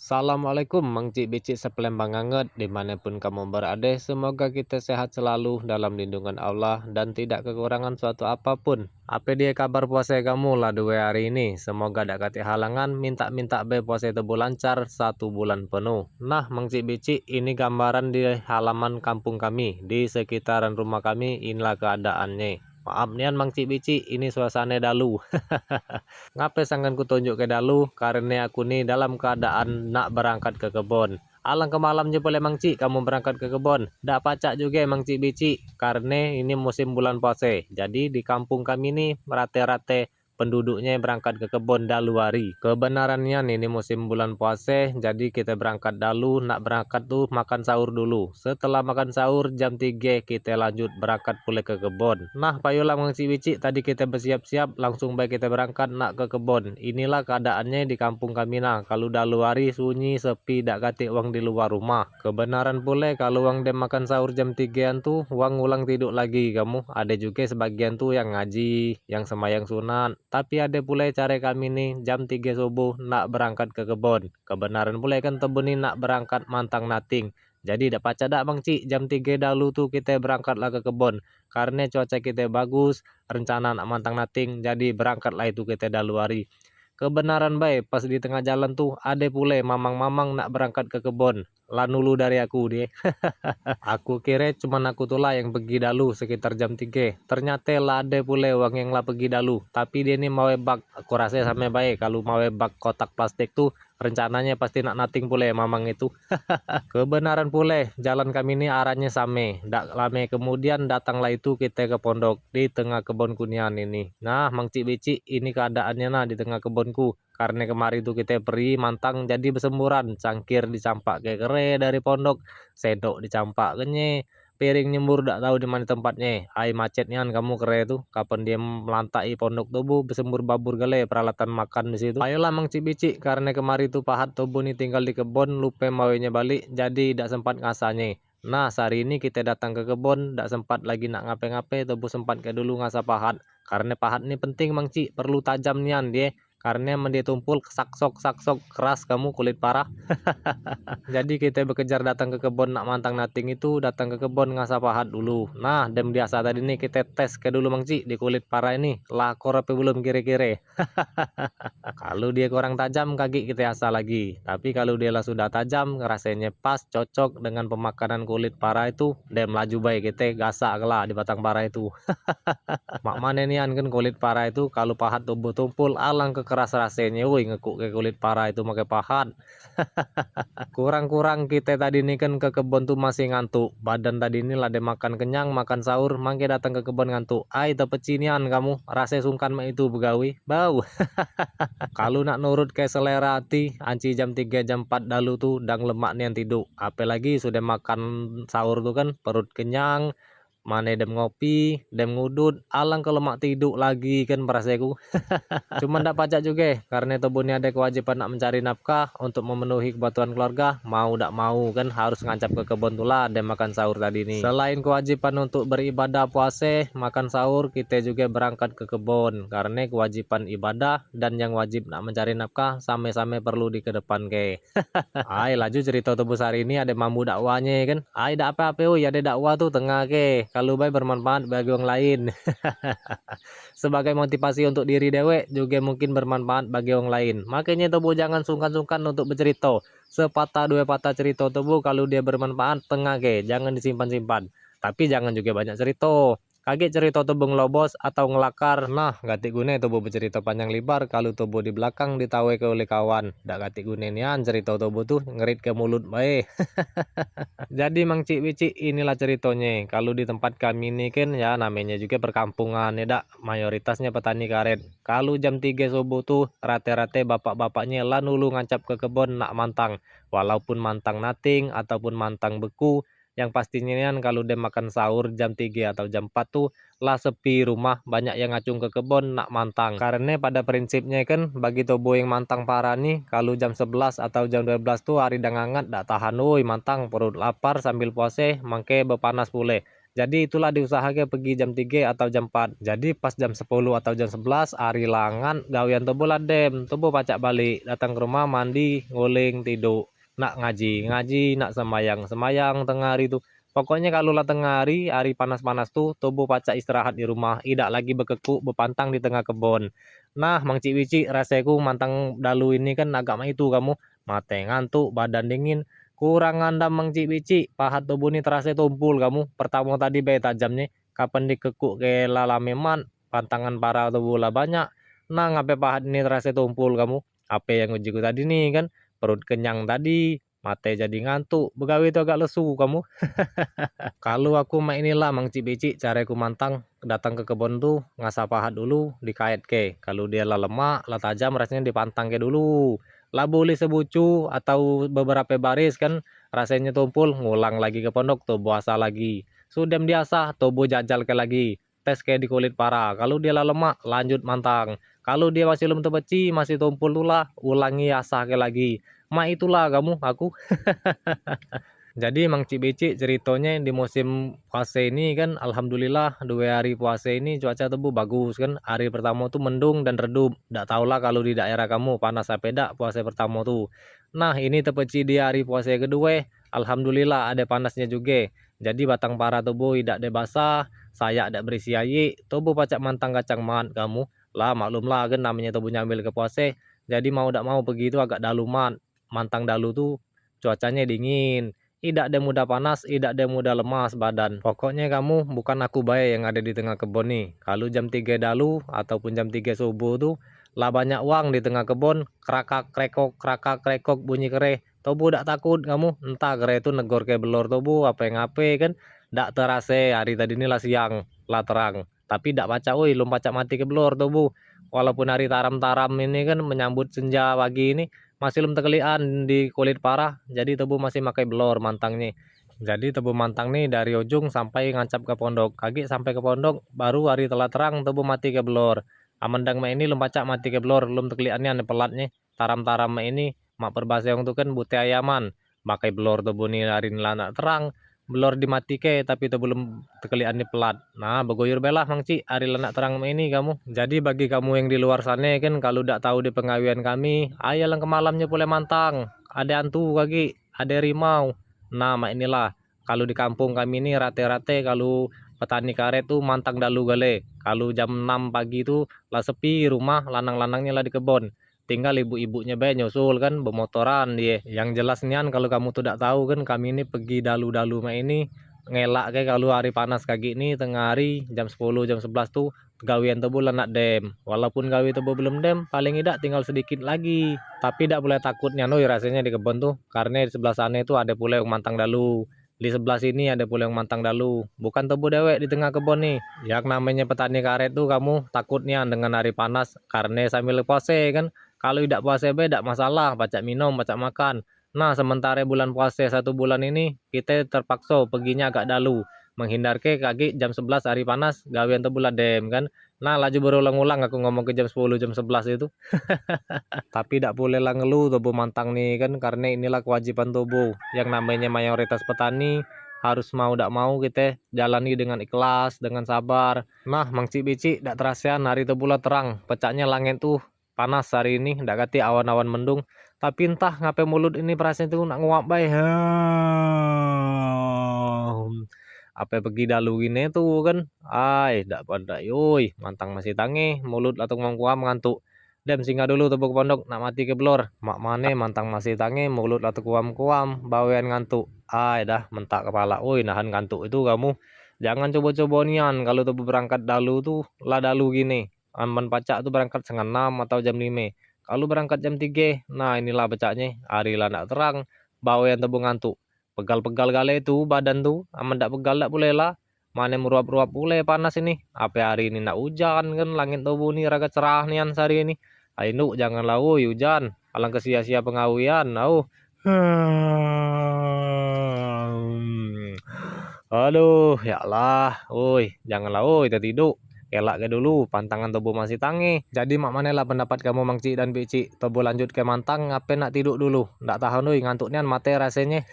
Assalamualaikum Mang Cik Bicik sepelembang anget dimanapun kamu berada, semoga kita sehat selalu dalam lindungan Allah dan tidak kekurangan suatu apapun. Apa dia kabar puasa kamu lah 2 hari ini? Semoga tidak kati halangan, minta-minta be puasa itu lancar 1 bulan penuh. Nah Mang Cik Bicik, ini gambaran di halaman kampung kami, di sekitaran rumah kami, inilah keadaannya. Maaf nian Mang Cik Bicik, ini suasana dalu. Ngape sangkan kutunjuk ke dalu? Karena aku nih dalam keadaan nak berangkat ke kebun. Alang ke malamnya boleh Mang Cik kamu berangkat ke kebun. Dak pacak juga Mang Cik Bici. Karena ini musim bulan puasa. Jadi di kampung kami nih rata-rata penduduknya berangkat ke kebun dalu hari. Kebenarannya ini musim bulan puasa, jadi kita berangkat dalu, nak berangkat tuh makan sahur dulu. Setelah makan sahur jam 3 kita lanjut berangkat pulih ke kebun. Nah, payolah Mang Bici, tadi kita bersiap-siap langsung baik kita berangkat nak ke kebun. Inilah keadaannya di kampung kami nah. Kalau dalu hari sunyi sepi, dak katik uang di luar rumah. Kebenaran pula kalau uang dem makan sahur jam 3-an tuh uang ulang tidur lagi kamu. Ada juga sebagian tuh yang ngaji, yang semayang sunat. Tapi ada pula cara kami nih jam 3 subuh nak berangkat ke kebun. Kebenaran pula kan tebun ini nak berangkat mantang nating. Jadi dak paca dak Bang Cik, jam 3 dahulu tuh kita berangkatlah ke kebun. Karena cuaca kita bagus, rencana nak mantang nating, jadi berangkatlah itu kita dahulu hari. Kebenaran baik, pas di tengah jalan tuh ada pula mamang-mamang nak berangkat ke kebun. Lah nulu dari aku dia. Aku kira cuman aku tuh lah yang pergi dahulu sekitar jam 3. Ternyata lah ada pula orang yang lah pergi dahulu. Tapi dia ini mau bak, aku rasa sama baik. Kalau mau bak kotak plastik tuh rencananya pasti nak nating pula mamang itu. Kebenaran pula jalan kami ini arahnya sama. Dak lama kemudian datanglah itu kita ke pondok di tengah kebun kunian ini. Nah Mang Cik Bicik, ini keadaannya nah di tengah kebunku. Karena kemarin itu kita pergi mantang jadi bersemburan, cangkir dicampak ke kere dari pondok, sendok dicampak kenye, piring nyembur dak tahu di mana tempatnya. Ai macetnya kan kamu kere tuh, kapan dia melantai pondok tubuh bersembur babur gale peralatan makan di situ. Ayolah Mang Cibici, karena kemarin tuh pahat tubuh nih tinggal di kebun, lupa mawenya balik, jadi dak sempat ngasahnya. Nah, hari ini kita datang ke kebun, dak sempat lagi nak ngape-ngape, tubuh sempat ke dulu ngasah pahat. Karena pahat ini penting Mang Ci, perlu tajam nian dia. Karena mendia tumpul saksok saksok keras kamu kulit parah. Jadi kita bekejar datang ke kebun nak mantang nating itu, datang ke kebun ngasah pahat dulu. Nah, dem biasa tadi nih kita tes ke dulu Mang Ci di kulit parah ini. Lakor apa belum kira-kira. Kalau dia kurang tajam kaki kita asah lagi. Tapi kalau dia lah sudah tajam, rasanya pas cocok dengan pemakanan kulit parah itu, dem laju baik kita gasak lah di batang parah itu. Mak mana nih kan kulit parah itu kalau pahat tubuh tumpul alang kekeras rasanya, woi ngekuk ke kulit parah itu pakai pahat. Kurang-kurang kita tadi ini kan ke kebun tuh masih ngantuk. Badan tadi ini lah makan kenyang, makan sahur, mangke datang ke kebun ngantuk. Ai tepecinian kamu, rasa sungkan mah itu begawi, bau. Kalau nak nurut ke selera hati, anci jam 3 jam 4 dalu tuh dang lemak nih yang tidur. Apalagi sudah makan sahur tuh kan perut kenyang, mana dem ngopi, dem ngudut, alang ke lemak tidur lagi kan perasaku. Cuman ndak pacak juga, karena tubuhnya ada kewajiban nak mencari nafkah untuk memenuhi kebutuhan keluarga, mau ndak mau kan harus ngancap ke kebun tulah dan makan sahur tadi nih. Selain kewajiban untuk beribadah puasa, makan sahur, kita juga berangkat ke kebun, karena kewajiban ibadah dan yang wajib nak mencari nafkah sama-sama perlu dikedepan ke. Ai laju cerita tubuh hari ini ada mambu dakwanya kan. Ai dak apa-apa, oh ya ada dakwah tuh tengah ke. Kalau baik bermanfaat bagi orang lain. Sebagai motivasi untuk diri dewek juga mungkin bermanfaat bagi orang lain. Makanya tubuh jangan sungkan-sungkan untuk bercerita. Sepatah dua patah cerita tubuh kalau dia bermanfaat tengah ke, jangan disimpan-simpan. Tapi jangan juga banyak cerita. Kaget cerita tubuh ngelobos atau ngelakar. Nah, gati gune tubuh bercerita panjang lebar kalau tubuh di belakang ditawe ke oleh kawan. Dak gati gune nian cerita tubuh tuh ngerit ke mulut bae. Jadi Mang Cik Wicik, inilah ceritanya. Kalau di tempat kami ini kan ya namanya juga perkampungan ya dak, mayoritasnya petani karet. Kalau jam 3 subuh tuh rata-rata bapak-bapaknya lah nulu ngancap ke kebun nak mantang. Walaupun mantang nating ataupun mantang beku, yang pastinya kan kalau dia makan sahur jam 3 atau jam 4 tuh lah sepi rumah, banyak yang ngacung ke kebun nak mantang. Karena pada prinsipnya kan bagi tubuh yang mantang parah nih, kalau jam 11 atau jam 12 tuh hari dah hangat dak tahan woi mantang perut lapar sambil puasa mangke bepanas pule. Jadi itulah diusahakan pergi jam 3 atau jam 4. Jadi pas jam 10 atau jam 11 ari langan gawean tobo ladem, tobo pacak balik, datang ke rumah mandi, nguling, tidur. Nak ngaji, ngaji, nak semayang, semayang tengah hari tu. Pokoknya kalau lah tengah hari panas-panas tuh, tobo pacak istirahat di rumah, tidak lagi bekekuk, bepantang di tengah kebun. Nah, Mang Cik Wicik, rasaku mantang dalu ini kan agak mah itu kamu, mate ngantuk, badan dingin, kurang ngandam Mang Cik Wicik, pahat tubuh ni terasa tumpul kamu. Pertama tadi be tajamnya, kapan dikekuk ke lala meman, pantangan para tubuh lah banyak. Nah, ngape pahat ini terasa tumpul kamu? Apa yang ujiku tadi nih kan? Perut kenyang tadi, mate jadi ngantuk, begawe itu agak lesu kamu. Kalau aku mah inilah Mang Cik Bicik, caraku mantang datang ke kebun tuh ngasah pahat dulu, dikait ke. Kalau dia lah lemak, lah tajam rasanya dipantang ke dulu. Lah boleh sebucu atau beberapa baris kan rasanya tumpul, ngulang lagi ke pondok tuh puasa lagi. Sudah diasah, tubuh jajal ke lagi. Tes kayak di kulit parah. Kalau dia lah lemak, lanjut mantang. Kalau dia masih belum terbeci, masih tumpul tulah, ulangi asah ke lagi. Ma itulah kamu, aku. Jadi Mang Cik Becik ceritanya di musim puasa ini kan alhamdulillah 2 hari puasa ini cuaca tebu bagus kan. Hari pertama tuh mendung dan redup. Nggak tahulah kalau di daerah kamu panas apa dak puasa pertama tuh. Nah ini tepeci di hari puasa kedua. Alhamdulillah ada panasnya juga. Jadi batang para tubuh tidak ada basah. Saya ada berisi air. Tubuh pacak mantang kacang mat kamu. Lah maklumlah kan namanya tubuh nyambil ke puasa. Jadi mau tidak mau begitu agak daluman. Mantang dalu tuh cuacanya dingin. Tidak ada mudah panas, tidak ada mudah lemas badan. Pokoknya kamu bukan aku bae yang ada di tengah kebun nih. Kalau jam 3 dalu ataupun jam 3 subuh tuh lah banyak uang di tengah kebun, krakak krekok bunyi kere. Tobu dak takut kamu, entah kere itu negor ke belor tobu apa yang ngape kan. Dak terase hari tadi ini lah siang, lah terang. Tapi dak baca, oi lom pacak mati ke belor tobu. Walaupun hari taram-taram ini kan menyambut senja pagi ini, masih belum tekelian di kulit parah, jadi tebu masih pakai belor mantangnya. Jadi tebu mantang nih dari ujung sampai ngancap ke pondok. Kaki sampai ke pondok, baru hari telah terang tebu mati ke belor. Amendang ma ini lempacak mati ke belor, belum tekeliannya ane pelatnya. Taram-taram ma ini, mak perbaseong tuh kan buti ayaman. Pakai belor tebu nih hari nilana terang. Belor dimati ke tapi tebu belum tekelian ni pelat. Nah, begoyor belah Mang Ci, hari lenak terang ma ini kamu. Jadi bagi kamu yang di luar sana kan kalau tidak tahu di pengawian kami, ayo lang ke malamnya boleh mantang. Ada hantu kaki, ada rimau. Nah, mak inilah kalau di kampung kami ini rate-rate kalau petani karet tuh mantang dalu gale. Kalau jam 6 pagi tuh lah sepi rumah, lanang-lanangnya lah di kebun. Tinggal ibu-ibunya bae nyusul kan bermotoran dia. Yang jelas nian kalau kamu tuh tidak tahu kan kami ini pergi dalu-dalu mah ini ngelak kayak kalau hari panas kaki ini tengah hari jam 10 jam 11 tuh gawian tebu nak dem. Walaupun gawi tebu belum dem, paling tidak tinggal sedikit lagi. Tapi tidak boleh takutnya noi rasanya di kebun tuh karena di sebelah sana itu ada pula yang mantang dalu. Di sebelah sini ada pula yang mantang dalu. Bukan tebu dewek di tengah kebun nih. Yang namanya petani karet tuh kamu takutnya dengan hari panas karena sambil puasa kan. Kalau tidak puasa tidak masalah, pacak minum, pacak makan. Nah, sementara bulan puasa 1 bulan ini, kita terpaksa perginya agak dalu. Menghindar ke kaki jam 11 hari panas, gawian tebulan dem kan. Nah, laju berulang-ulang aku ngomong ke jam 10, jam 11 itu. Tapi tidak boleh lah ngeluh tubuh mantang nih kan, karena inilah kewajiban tubuh. Yang namanya mayoritas petani, harus mau tidak mau kita jalani dengan ikhlas, dengan sabar. Nah, Mang Cik Bicik tidak terasa hari tebulan terang, pecahnya langit tuh panas hari ini, ndak kati awan-awan mendung, tapi entah ngapain mulut ini perasaan itu nak nguap bae. Apa pergi dalu gini tuh kan, ai ndak pada yoi, mantang masih tangi, mulut atau nguam ngantuk. Dem singgah dulu tebuk pondok nak mati ke blor. Mak mane mantang masih tangi, mulut atau kuam-kuam, bawean ngantuk. Ai dah mentak kepala, woi nahan ngantuk itu kamu. Jangan coba-coba nian kalau tuh berangkat dalu tuh lah dalu gini. Aman pacak tuh berangkat setengah 6 atau jam 5. Kalau berangkat jam 3, nah inilah pecaknya. Hari lah nak terang, bawa yang tebung ngantuk. Pegal-pegal gale itu badan tuh, aman tak pegal tak boleh lah. Mana meruap-ruap boleh panas ini. Apa hari ini nak hujan kan, langit tubuh nih raga cerah nian hari ini. Ayo janganlah woi hujan, alang kesia-sia pengawian, au. Aduh, ya Allah, woi, janganlah woi tertidur. Elak ke dulu, pantangan tubuh masih tangi. Jadi mak mana lah pendapat kamu Mang Cik dan Bicik? Tubuh lanjut ke mantang, ngapain nak tidur dulu? Ndak tahu nih ngantuknya mate rasanya.